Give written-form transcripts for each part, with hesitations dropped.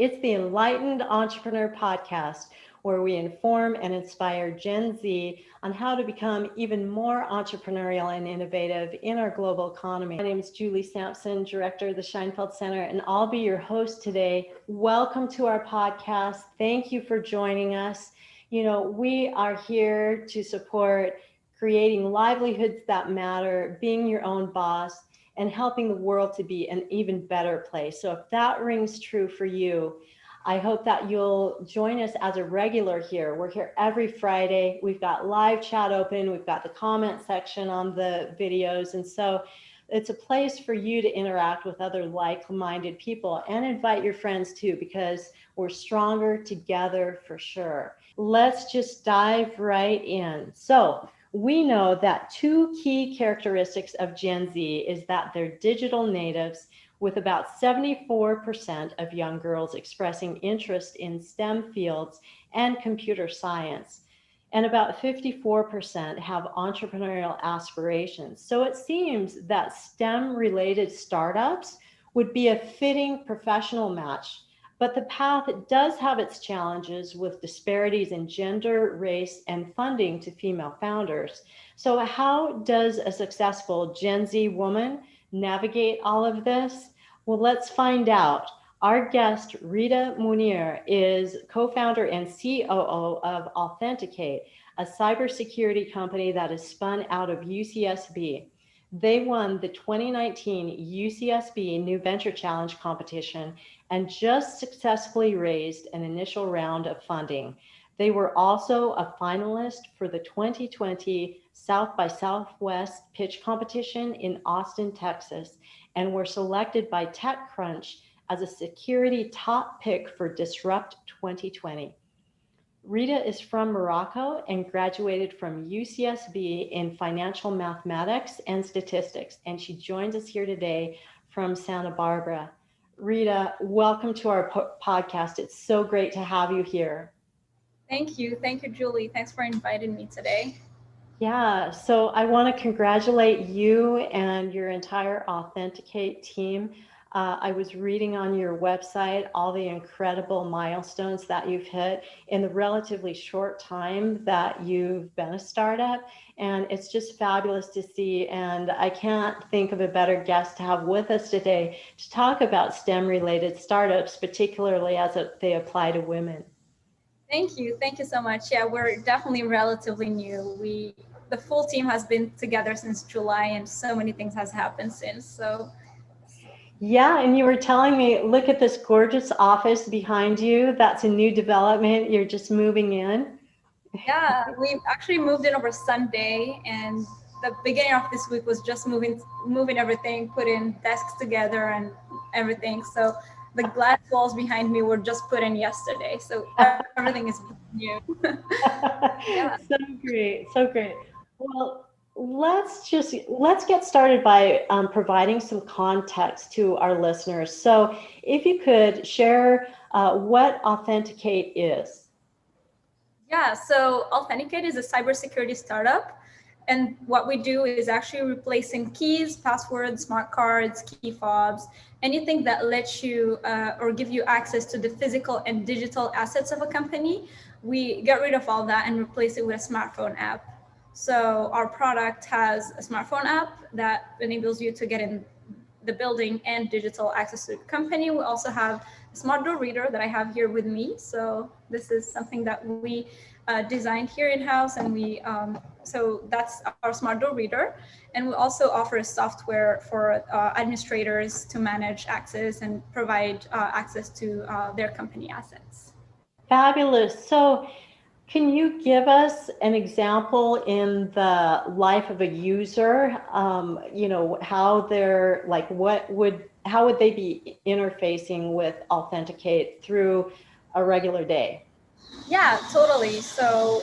It's the Enlightened Entrepreneur podcast, where we inform and inspire Gen Z on how to become even more entrepreneurial and innovative in our global economy. My name is Julie Sampson, Director of the Scheinfeld Center, and I'll be your host today. Welcome to our podcast. Thank you for joining us. You know, we are here to support creating livelihoods that matter, being your own boss, and helping the world to be an even better place. So if that rings true for you, I hope that you'll join us as a regular here. We're here every Friday. We've got live chat open. We've got the comment section on the videos. And so it's a place for you to interact with other like-minded people and invite your friends too, because we're stronger together for sure. Let's just dive right in. So we know that two key characteristics of Gen Z is that they're digital natives, with about 74% of young girls expressing interest in STEM fields and computer science, and about 54% have entrepreneurial aspirations. So it seems that STEM-related startups would be a fitting professional match. But the path does have its challenges with disparities in gender, race, and funding to female founders. So how does a successful Gen Z woman navigate all of this? Well, let's find out. Our guest, Rita Mounir, is co-founder and COO of Authenticate, a cybersecurity company that is spun out of UCSB. They won the 2019 UCSB New Venture Challenge competition and just successfully raised an initial round of funding. They were also a finalist for the 2020 South by Southwest pitch competition in Austin, Texas, and were selected by TechCrunch as a security top pick for Disrupt 2020. Rita is from Morocco and graduated from UCSB in financial mathematics and statistics, and she joins us here today from Santa Barbara. Rita, welcome to our podcast. It's so great to have you here. Thank you, Julie. Thanks for inviting me today. Yeah, so I want to congratulate you and your entire Authenticate team. I was reading on your website all the incredible milestones that you've hit in the relatively short time that you've been a startup. And it's just fabulous to see. And I can't think of a better guest to have with us today to talk about STEM-related startups, particularly as they apply to women. Thank you so much. Yeah, we're definitely relatively new. The full team has been together since July, and so many things has happened since. So. Yeah, and you were telling me, look at this gorgeous office behind you. That's a new development. You're just moving in. Yeah, we actually moved in over Sunday, and the beginning of this week was just moving everything, putting desks together and everything. So the glass walls behind me were just put in yesterday. So everything is new. Yeah. So great. Well, let's get started by providing some context to our listeners. So if you could share what Authenticate is. Yeah, so Allthenticate is a cybersecurity startup. And what we do is actually replacing keys, passwords, smart cards, key fobs, anything that lets you or give you access to the physical and digital assets of a company. We get rid of all that and replace it with a smartphone app. So our product has a smartphone app that enables you to get in the building and digital access to the company. We also have a smart door reader that I have here with me. So this is something that we designed here in-house, and so that's our smart door reader. And we also offer a software for administrators to manage access and provide access to their company assets. Fabulous. So can you give us an example in the life of a user? How they're like, how would they be interfacing with Authenticate through a regular day? Yeah, totally. So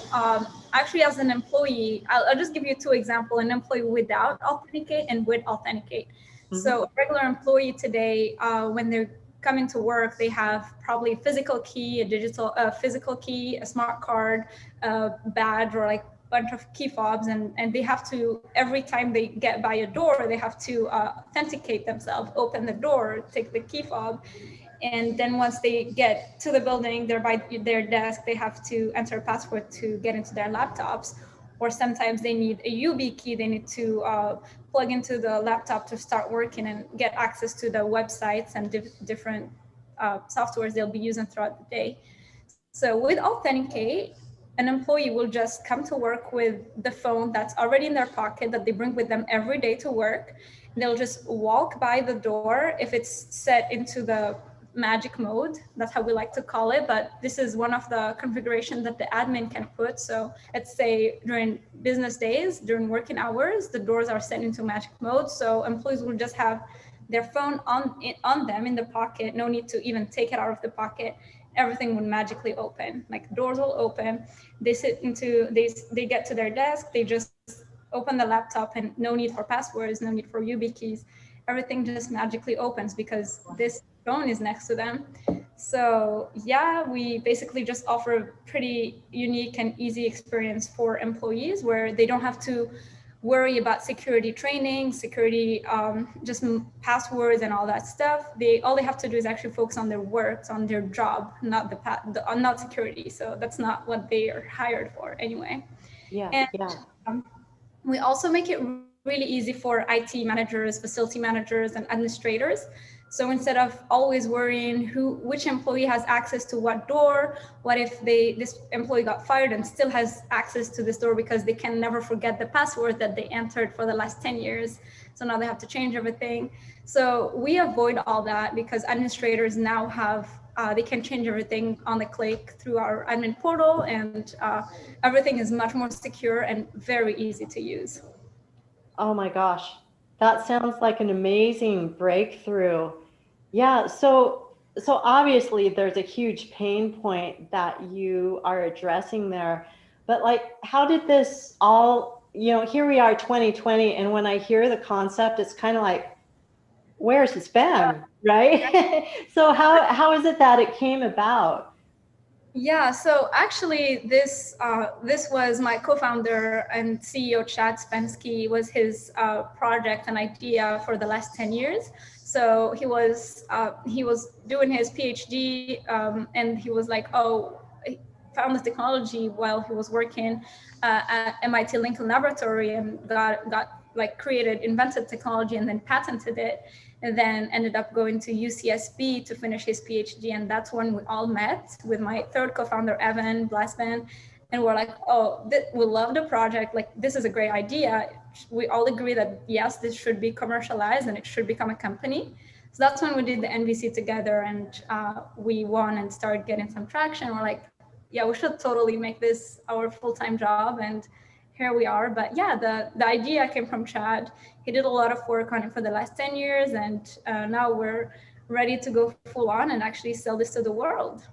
actually, as an employee, I'll just give you two examples: an employee without Authenticate and with Authenticate. Mm-hmm. So a regular employee today, when they're coming to work, they have probably a physical key, a physical key, a smart card, a badge, or like a bunch of key fobs, and they have to, every time they get by a door, they have to authenticate themselves, open the door, take the key fob. And then once they get to the building, they're by their desk, they have to enter a password to get into their laptops. Or sometimes they need a UB key, they need to plug into the laptop to start working and get access to the websites and different softwares they'll be using throughout the day. So with Authenticate, an employee will just come to work with the phone that's already in their pocket that they bring with them every day to work. They'll just walk by the door if it's set into the magic mode. That's how we like to call it. But this is one of the configurations that the admin can put. So let's say during business days, during working hours, the doors are set into magic mode. So employees will just have their phone on them in the pocket. No need to even take it out of the pocket. Everything would magically open. Like doors will open. They they get to their desk. They just open the laptop and no need for passwords, no need for UB keys. Everything just magically opens because this phone is next to them. So yeah, we basically just offer a pretty unique and easy experience for employees where they don't have to worry about security training, security, just passwords and all that stuff. All they have to do is actually focus on their work, on their job, not not security. So that's not what they are hired for anyway. Yeah, and, yeah. We also make it really easy for IT managers, facility managers, and administrators. So instead of always worrying which employee has access to what door, what if this employee got fired and still has access to this door because they can never forget the password that they entered for the last 10 years. So now they have to change everything. So we avoid all that because administrators now have they can change everything on the click through our admin portal, and everything is much more secure and very easy to use. Oh my gosh, that sounds like an amazing breakthrough. Yeah, so obviously there's a huge pain point that you are addressing there. But like how did this all, here we are 2020, and when I hear the concept, it's kind of like, where's the spam, right? So how is it that it came about? Yeah, so actually this was my co-founder and CEO Chad Spensky, was his project and idea for the last 10 years. So he was doing his PhD, and he was like, oh, he found this technology while he was working at MIT Lincoln Laboratory, and got like invented technology and then patented it, and then ended up going to UCSB to finish his PhD. And that's when we all met with my third co-founder, Evan Blasman. And we're like, oh, we love the project. Like, this is a great idea. We all agree that, yes, this should be commercialized and it should become a company. So that's when we did the NVC together, and we won and started getting some traction. We're like, yeah, we should totally make this our full-time job. And here we are. But yeah, the idea came from Chad. He did a lot of work on it for the last 10 years, and now we're ready to go full on and actually sell this to the world.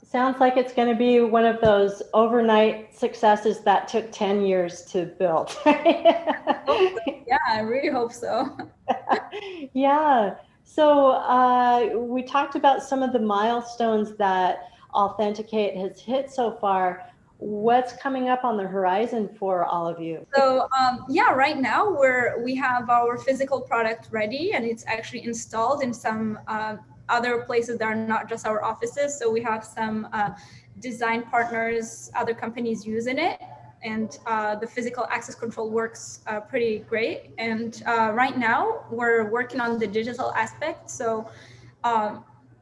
Sounds like it's going to be one of those overnight successes that took 10 years to build. Yeah, I really hope so. Yeah. So we talked about some of the milestones that Authenticate has hit so far. What's coming up on the horizon for all of you? So yeah, right now we have our physical product ready, and it's actually installed in some other places that are not just our offices. So we have some design partners, other companies using it, and the physical access control works pretty great. And right now we're working on the digital aspect. So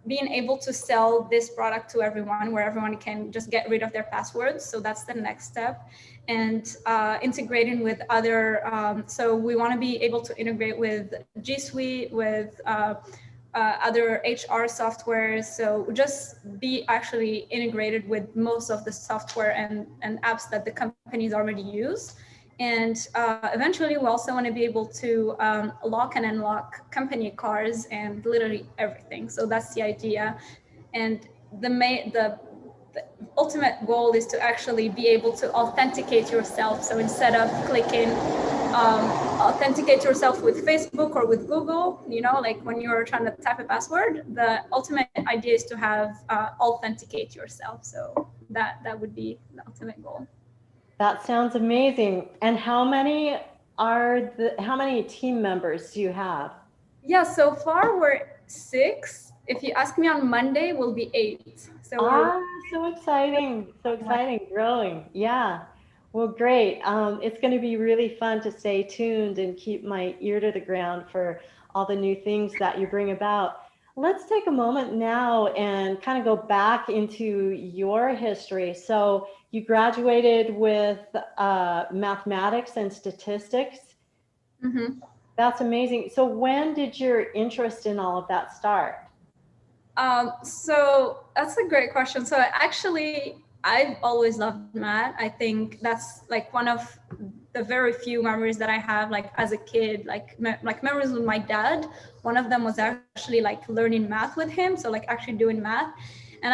being able to sell this product to everyone, where everyone can just get rid of their passwords. So that's the next step. And integrating with other, so we want to be able to integrate with G Suite, with other HR softwares. So just be actually integrated with most of the software and apps that the companies already use. And eventually we also want to be able to lock and unlock company cars and literally everything. So that's the idea. And the ultimate goal is to actually be able to authenticate yourself. So instead of clicking authenticate yourself with Facebook or with Google, like when you're trying to type a password, the ultimate idea is to have authenticate yourself. So that would be the ultimate goal. That sounds amazing. And how many team members do you have? Yeah, so far we're 6. If you ask me on Monday, we'll be 8. So we're So exciting. So exciting. Growing. Yeah. Well, great. It's going to be really fun to stay tuned and keep my ear to the ground for all the new things that you bring about. Let's take a moment now and kind of go back into your history. So you graduated with mathematics and statistics. Mhm. That's amazing. So when did your interest in all of that start? So that's a great question. So actually, I've always loved math. I think that's like one of the very few memories that I have, like as a kid, like memories with my dad. One of them was actually like learning math with him. So like actually doing math. And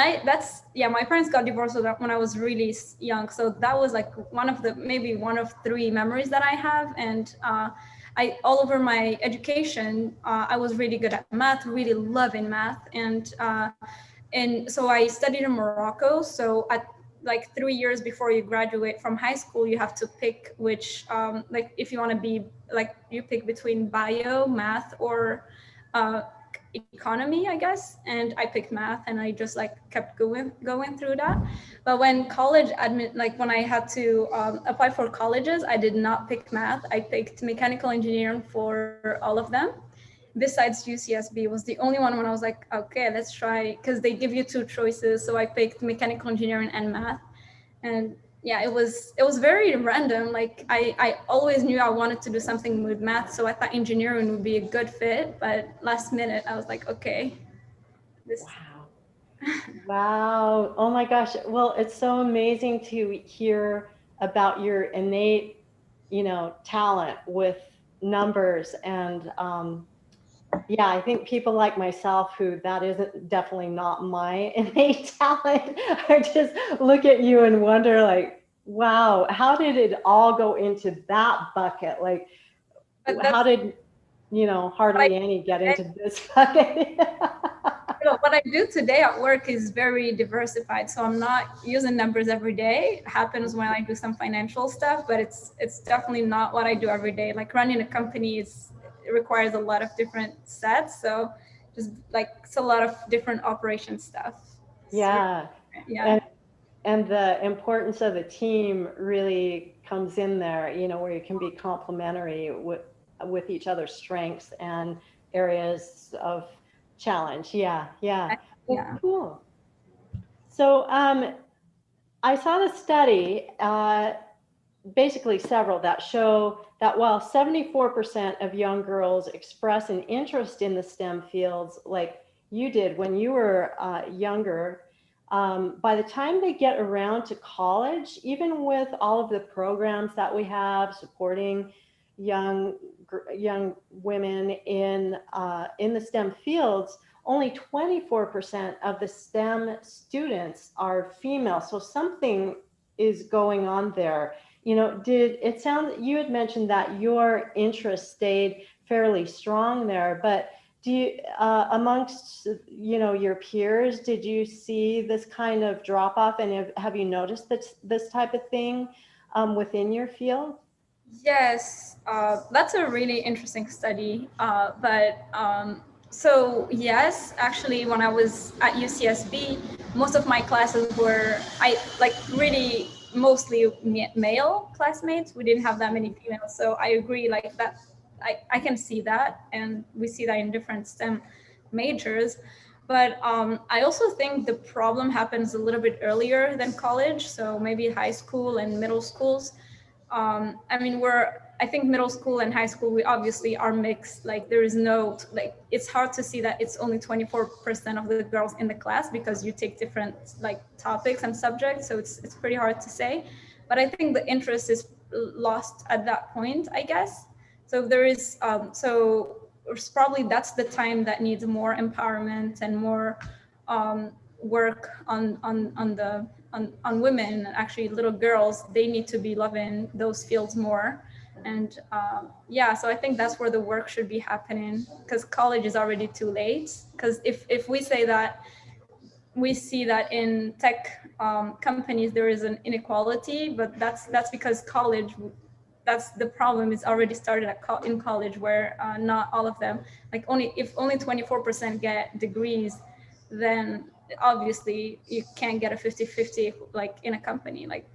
my parents got divorced when I was really young. So that was like maybe one of 3 memories that I have. And all over my education, I was really good at math, really loving math. And so I studied in Morocco. So at like 3 years before you graduate from high school, you have to pick which, like if you want to be like, you pick between bio, math, or economy, I guess. And I picked math, and I just like kept going through that. But when when I had to apply for colleges, I did not pick math. I picked mechanical engineering for all of them. Besides UCSB was the only one when I was like, okay, let's try, because they give you 2 choices. So I picked mechanical engineering and math. And yeah, it was very random. Like I always knew I wanted to do something with math, so I thought engineering would be a good fit. But last minute, I was like, okay, this. Wow. Wow. Oh my gosh. Well, it's so amazing to hear about your innate, talent with numbers. And yeah, I think people like myself who that isn't definitely not my innate talent, or just look at you and wonder like, wow, how did it all go into that bucket? Like, But how that's did, what hardly any get into this bucket? what I do today at work is very diversified. So I'm not using numbers every day. It happens when I do some financial stuff, but it's definitely not what I do every day. Like running a company it requires a lot of different sets. So just like it's a lot of different operation stuff. Yeah. Yeah. And and the importance of a team really comes in there, where you can be complementary with each other's strengths and areas of challenge. Yeah, yeah. Well, Yeah. cool. So I saw the study, basically several, that show that while 74% of young girls express an interest in the STEM fields, like you did when you were younger, by the time they get around to college, even with all of the programs that we have supporting young young women in the STEM fields, only 24% of the STEM students are female. So something is going on there. Did it sound, you had mentioned that your interest stayed fairly strong there, but do you, amongst, your peers, did you see this kind of drop off, and have you noticed this type of thing within your field? Yes, that's a really interesting study. So yes, actually, when I was at UCSB, most of my classes were I like really mostly male classmates. We didn't have that many females. So I agree, like that. I can see that, and we see that in different STEM majors. But I also think the problem happens a little bit earlier than college. So maybe high school and middle schools. I mean, I think middle school and high school, we obviously are mixed. Like there is no, like, it's hard to see that it's only 24% of the girls in the class because you take different like topics and subjects. So it's pretty hard to say, but I think the interest is lost at that point, I guess. So there is, so it's probably that's the time that needs more empowerment and more work on women, and actually little girls. They need to be loving those fields more. And yeah, so I think that's where the work should be happening, because college is already too late. Because if we say that we see that in tech companies there is an inequality, but that's because college that's the problem. It's already started in college, where not all of them, like if only 24% get degrees, then obviously you can't get a 50-50 like in a company. Like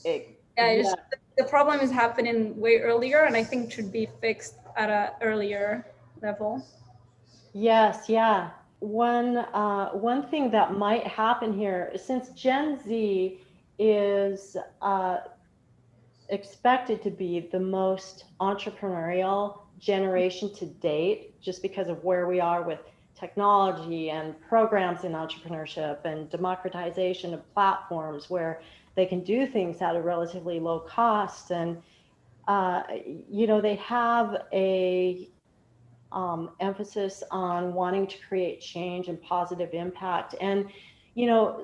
Yeah. the problem is happening way earlier, and I think should be fixed at a earlier level. Yes, yeah. One thing that might happen here, since Gen Z is expected to be the most entrepreneurial generation to date, just because of where we are with technology and programs in entrepreneurship and democratization of platforms where they can do things at a relatively low cost. And, they have a emphasis on wanting to create change and positive impact. And,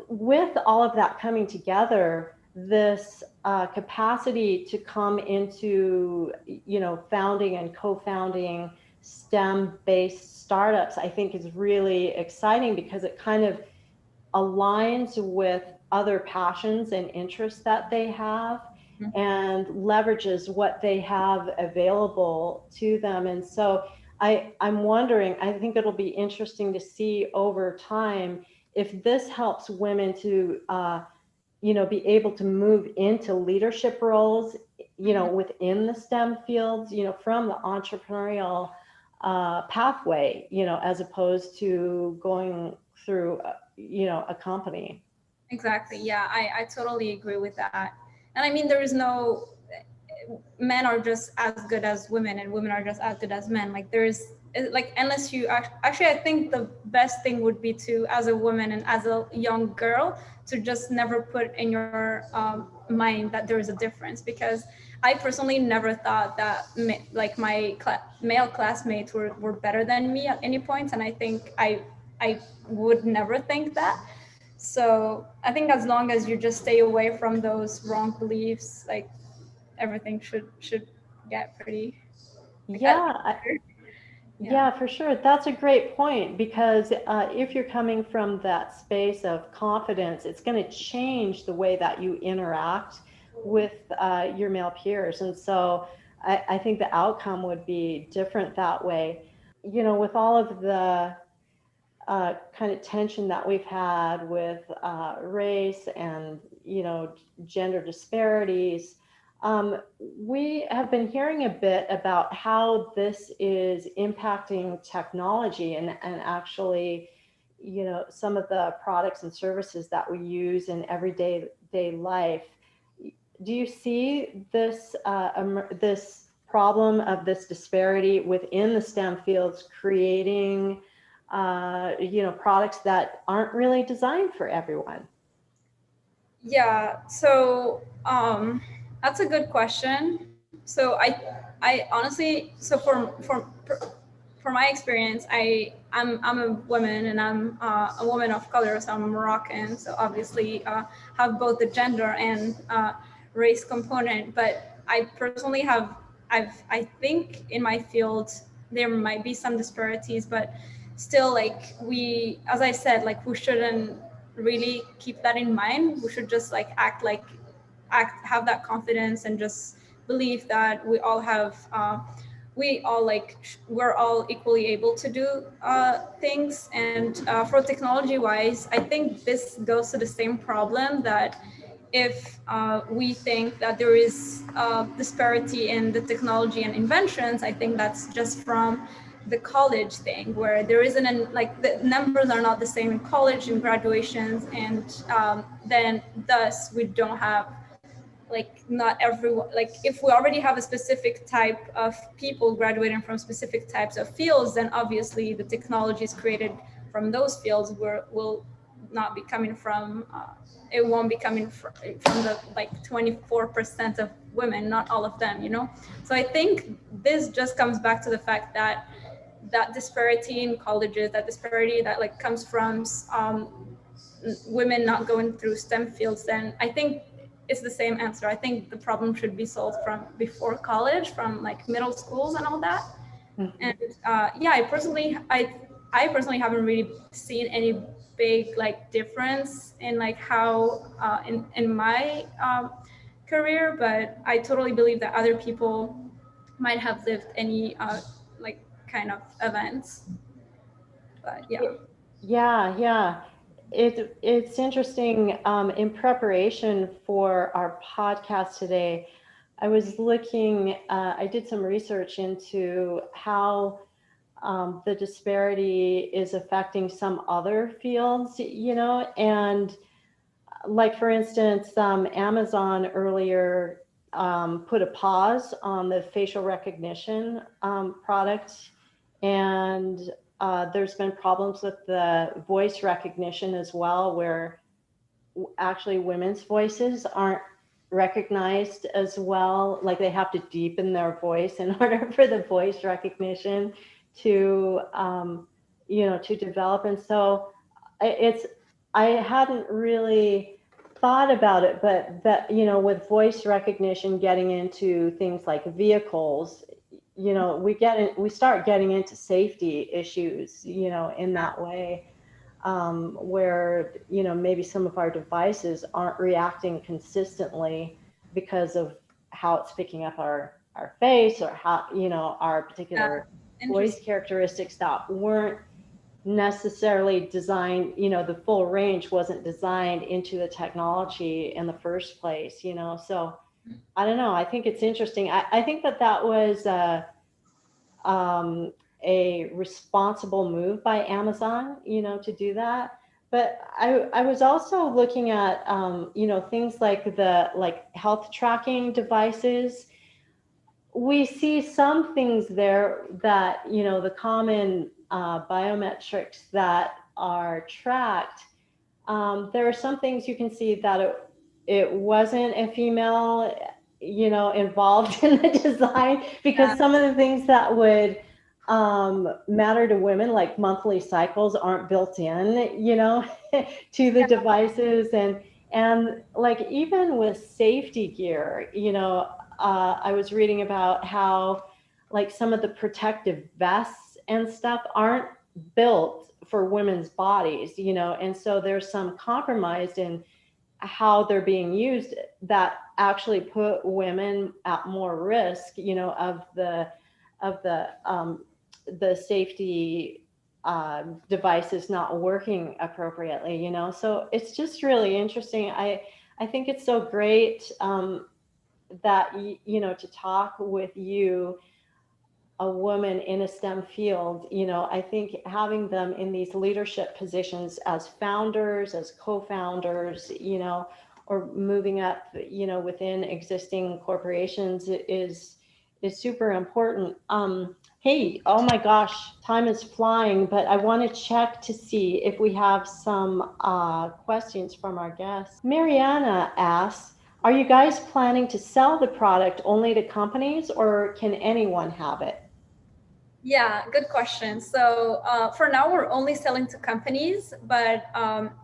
with all of that coming together, this capacity to come into, founding and co-founding STEM-based startups, I think is really exciting because it kind of aligns with other passions and interests that they have and leverages what they have available to them. And so I'm wondering, I think it'll be interesting to see over time if this helps women to, be able to move into leadership roles, within the STEM fields, from the entrepreneurial pathway, as opposed to going through, a company. Exactly. Yeah, I totally agree with that. And I mean, there is no, men are just as good as women and women are just as good as men. Like like, unless you actually, I think the best thing would be to, as a woman and as a young girl, to just never put in your mind that there is a difference, because I personally never thought that like my male classmates were better than me at any point. And I think I would never think that. So I think as long as you just stay away from those wrong beliefs, like everything should get pretty. Yeah, yeah, for sure. That's a great point because if you're coming from that space of confidence, it's going to change the way that you interact with your male peers. And so I think the outcome would be different that way. With all of the kind of tension that we've had with race and, gender disparities, we have been hearing a bit about how this is impacting technology and actually, some of the products and services that we use in everyday life. Do you see this this problem of this disparity within the STEM fields creating, products that aren't really designed for everyone? Yeah. So that's a good question. So I honestly, so for my experience, I'm a woman and I'm a woman of color, so I'm Moroccan. So obviously have both the gender and race component. But I personally I think in my field there might be some disparities, but still, like, as I said, like, we shouldn't really keep that in mind. We should just like have that confidence and just believe that we're all equally able to do things. And for technology wise, I think this goes to the same problem that if we think that there is disparity in the technology and inventions, I think that's just from the college thing, where there isn't like the numbers are not the same in college and graduations, and then thus we don't have, like, not everyone, like, if we already have a specific type of people graduating from specific types of fields, then obviously the technologies created from those fields will not be coming from it won't be coming from the like 24% of women, not all of them, so I think this just comes back to the fact that disparity in colleges, that disparity that like comes from women not going through STEM fields, then I think it's the same answer. I think the problem should be solved from before college, from like middle schools and all that. Mm-hmm. And yeah, I personally haven't really seen any big like difference in like how in my career, but I totally believe that other people might have lived any like kind of events. But yeah. Yeah, yeah. It's interesting. In preparation for our podcast today, I was looking, I did some research into how the disparity is affecting some other fields, and like for instance, Amazon earlier put a pause on the facial recognition product, and there's been problems with the voice recognition as well, where actually women's voices aren't recognized as well. Like they have to deepen their voice in order for the voice recognition to, to develop. And so it's, I hadn't really thought about it, but that, with voice recognition getting into things like vehicles, we start getting into safety issues, in that way, where, maybe some of our devices aren't reacting consistently because of how it's picking up our face, or how, our particular voice characteristics that weren't necessarily designed, the full range wasn't designed into the technology in the first place, so I don't know. I think it's interesting. I think that was a responsible move by Amazon, to do that. But I was also looking at, things like health tracking devices. We see some things there that, the common biometrics that are tracked. There are some things you can see that it wasn't a female, involved in the design, because some of the things that would matter to women, like monthly cycles, aren't built in, to the devices. And like even with safety gear, I was reading about how like some of the protective vests and stuff aren't built for women's bodies, and so there's some compromise in how they're being used that actually put women at more risk, of the safety devices not working appropriately, so it's just really interesting. I think it's so great that, to talk with you, a woman in a STEM field. I think having them in these leadership positions as founders, as co-founders, or moving up, within existing corporations is super important. Hey, oh my gosh, time is flying, but I want to check to see if we have some questions from our guests. Mariana asks, are you guys planning to sell the product only to companies, or can anyone have it? Yeah, good question. So for now, we're only selling to companies, but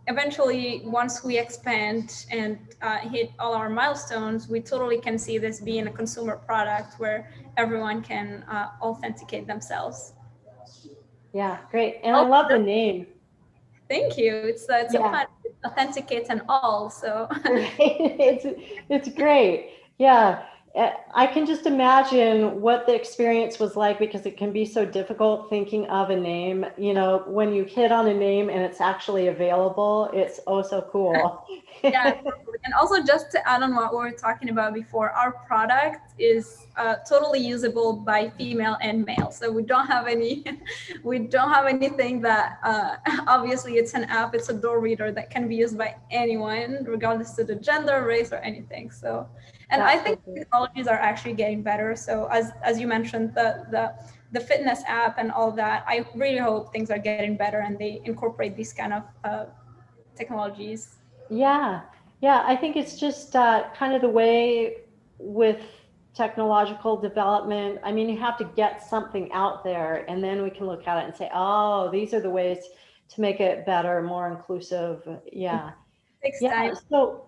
eventually, once we expand and hit all our milestones, we totally can see this being a consumer product where everyone can authenticate themselves. Yeah, great. And I love the name. Thank you. It's a fun, authenticate and all. So it's great. Yeah. I can just imagine what the experience was like, because it can be so difficult thinking of a name, when you hit on a name and it's actually available, it's oh so cool. Yeah, totally. And also just to add on what we were talking about before, our product is totally usable by female and male. So we don't have anything that obviously it's an app, it's a door reader that can be used by anyone, regardless of the gender, race, or anything. So, and I think technologies are actually getting better. So as you mentioned, the fitness app and all that, I really hope things are getting better and they incorporate these kind of technologies. Yeah. I think it's just kind of the way with technological development. I mean, you have to get something out there, and then we can look at it and say, oh, these are the ways to make it better, more inclusive. Yeah. Takes time. So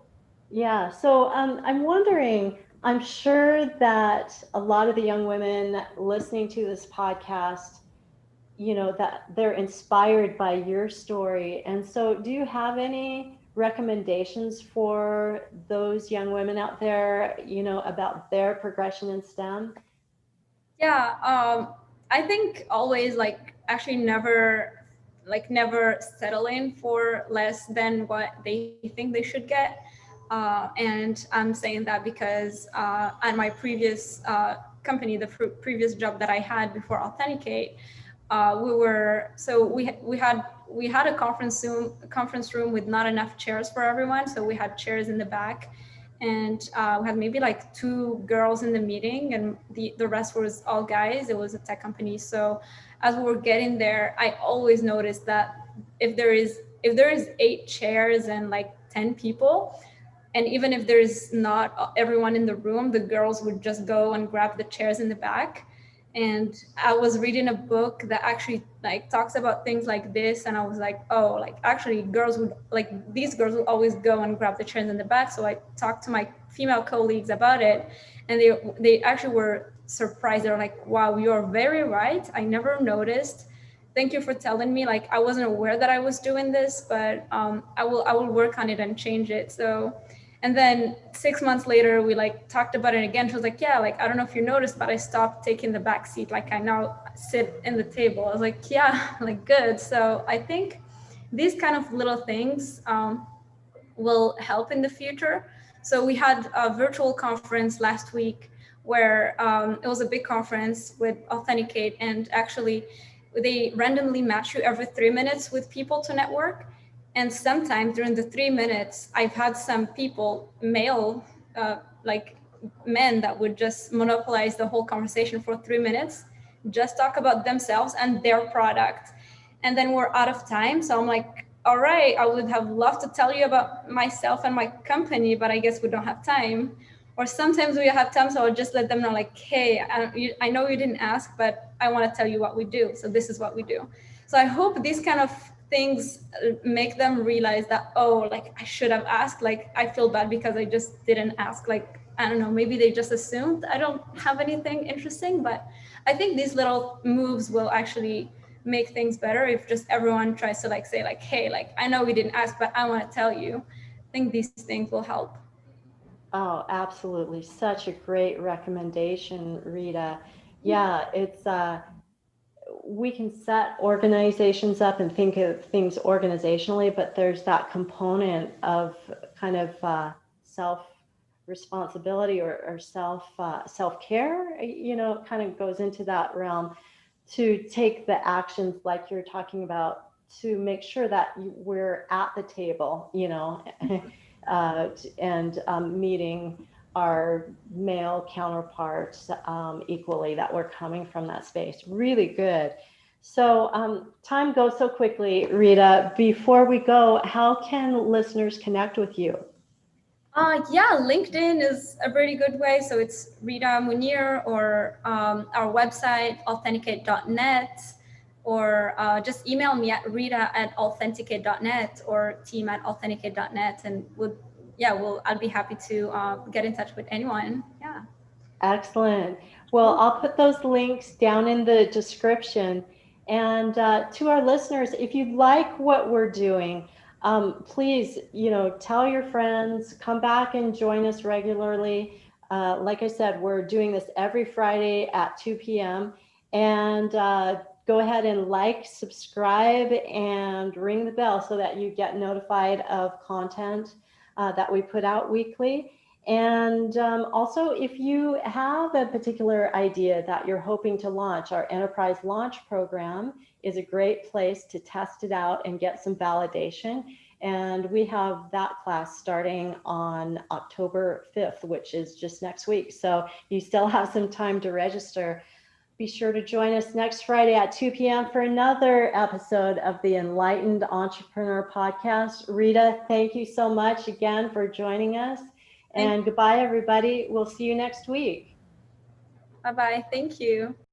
I'm wondering, I'm sure that a lot of the young women listening to this podcast that they're inspired by your story. And so do you have any recommendations for those young women out there, about their progression in STEM? Yeah, I think always like actually never settle in for less than what they think they should get. And I'm saying that because at my previous company, the previous job that I had before Authenticate, we had a conference room with not enough chairs for everyone. So we had chairs in the back, and we had maybe like 2 girls in the meeting, and the rest was all guys. It was a tech company. So as we were getting there, I always noticed that if there is 8 chairs and like 10 people, and even if there's not everyone in the room, the girls would just go and grab the chairs in the back. And I was reading a book that actually like talks about things like this, and I was like, oh, like actually these girls would always go and grab the chairs in the back. So I talked to my female colleagues about it, and they actually were surprised. They're like, wow, you're very right, I never noticed. Thank you for telling me. Like, I wasn't aware that I was doing this, but I will work on it and change it. So, and then 6 months later, we like talked about it again. She was like, yeah, like, I don't know if you noticed, but I stopped taking the back seat. Like, I now sit in the table. I was like, yeah, like, good. So I think these kind of little things will help in the future. So we had a virtual conference last week where it was a big conference with Authenticate, and actually they randomly match you every 3 minutes with people to network. And sometimes during the 3 minutes, I've had some people, male, like men, that would just monopolize the whole conversation for 3 minutes, just talk about themselves and their product. And then we're out of time. So I'm like, all right, I would have loved to tell you about myself and my company, but I guess we don't have time. Or sometimes we have time, so I'll just let them know, like, hey, I know you didn't ask, but I want to tell you what we do. So this is what we do. So I hope these kind of things make them realize that, oh, like, I should have asked. Like, I feel bad because I just didn't ask. Like, I don't know, maybe they just assumed I don't have anything interesting. But I think these little moves will actually make things better if just everyone tries to like say like, hey, like, I know we didn't ask, but I want to tell you. I think these things will help. Oh, absolutely. Such a great recommendation, Rita. Yeah, it's we can set organizations up and think of things organizationally, but there's that component of kind of self responsibility or self care. Kind of goes into that realm to take the actions like you're talking about to make sure that we're at the table, and meeting our male counterparts equally, that we're coming from that space. Really good. So time goes so quickly, Rita. Before we go, how can listeners connect with you? Yeah, LinkedIn is a very good way. So it's Rita Mounir, or our website, authenticate.net, or just email me at rita@authenticate.net or team@authenticate.net. And I'll be happy to get in touch with anyone. Yeah. Excellent. Well, I'll put those links down in the description. And to our listeners, if you like what we're doing, please, tell your friends, come back and join us regularly. Like I said, we're doing this every Friday at 2 p.m. And go ahead and like, subscribe, and ring the bell so that you get notified of content that we put out weekly. And also, if you have a particular idea that you're hoping to launch, our Enterprise Launch Program is a great place to test it out and get some validation. And we have that class starting on October 5th, which is just next week. So you still have some time to register. Be sure to join us next Friday at 2 p.m. for another episode of the Enlightened Entrepreneur Podcast. Rita, thank you so much again for joining us. And goodbye, everybody. We'll see you next week. Bye-bye. Thank you.